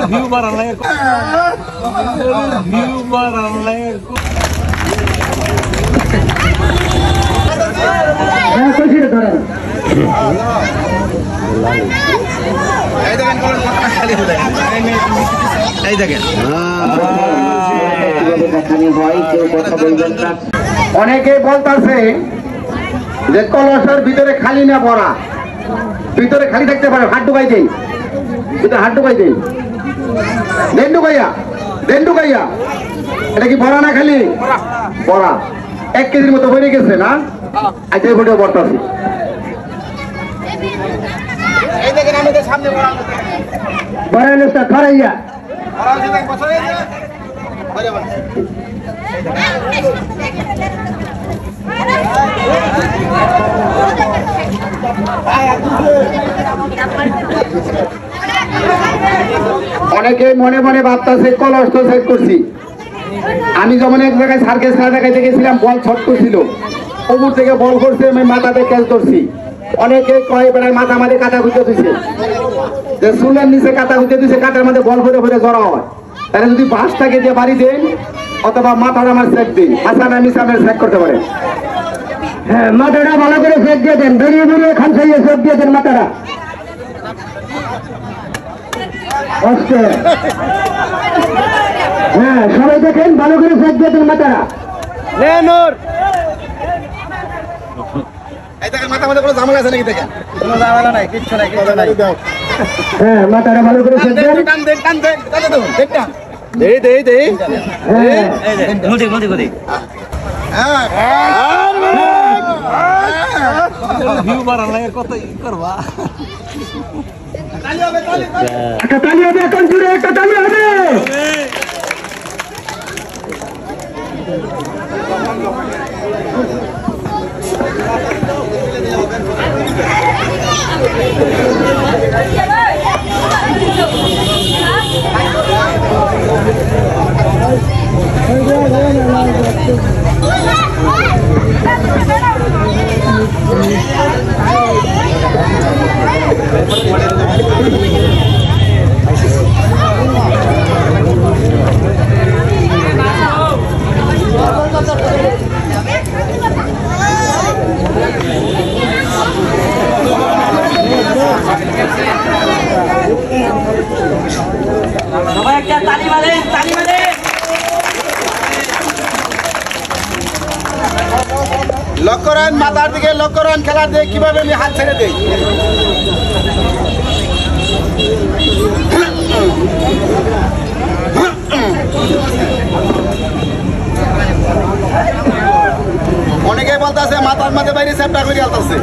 View বাড়ালে অনেকে বলতেছে যে কলসের ভিতরে খালি না ভরা, ভিতরে খালি থাকতে পারে, হাত ঢুকাই দেই, হাত ঢুকাই দেই, দেন ঢুকাইয়া এটা কি ভরা না খালি ভরা? 1 কেজির মতো বেড়ে গেছে না? আচ্ছা ভোটে বর্তাছি ধরাইয়া অনেকে মনে মনে ভাবতেছে কলস তো সেট করছি। আমি যেমন এক জায়গায় সার্কেস খেলা দেখাইতে গেছিলাম, বল ছট ছিল, উপর থেকে বল করছে, আমি মাথাতে ক্যাচ করছি। অনেকে কয় বেড়ায় মাথা মাঝে কাটা খুঁজতে দিছে, যে চুলের নিচে কাটা খুঁজতে দিছে, কাটার মধ্যে বল ফেরে ফেরে জড়া হয়। তাহলে যদি বাঁশটাকে দিয়ে বাড়ি দেন অথবা মাথাটা আমার সেট দিন, হাসান আমি সামনে সেট করতে পারে। হ্যাঁ, মাথাটা ভালো করে সেট দিয়ে দেন, বেরিয়ে বেরিয়ে খান খাইয়ে সেট দিয়ে দেন মাথাটা। হ্যাঁ, সবাই দেখেন ভালো করে সেট দিয়ে দেন মাথাটা। মাথা মধ্যে কোনো ঝামেলা আছে নাকি? দেখেন কোনো ঝামেলা নাই, কিচ্ছু নাই, কিচ্ছু নাই। হ্যাঁ, মাথাটা ভালো করে সেট দেন। টান দেন, টান দেন, টান দেন, দেখটা দেই দেই দেই। হ্যাঁ, মুদি মুদি মুদি। হ্যাঁ, ভিউ বাড়ালে কত করবা? তালি হবে, তালি হবে, একটা তালি হবে, এখন জুড়ে একটা তালি হবে। সবাই একটা তালি মারেন, তালি মারেন। লক্ষ্য রান, মাথার দিকে লক্ষ্য রান, খেলার দিকে কিভাবে আমি হাত ছেড়ে দিই। অনেকে বলতেছে মাথার মাঝে বাইরে সেপটা করে আলতেছে।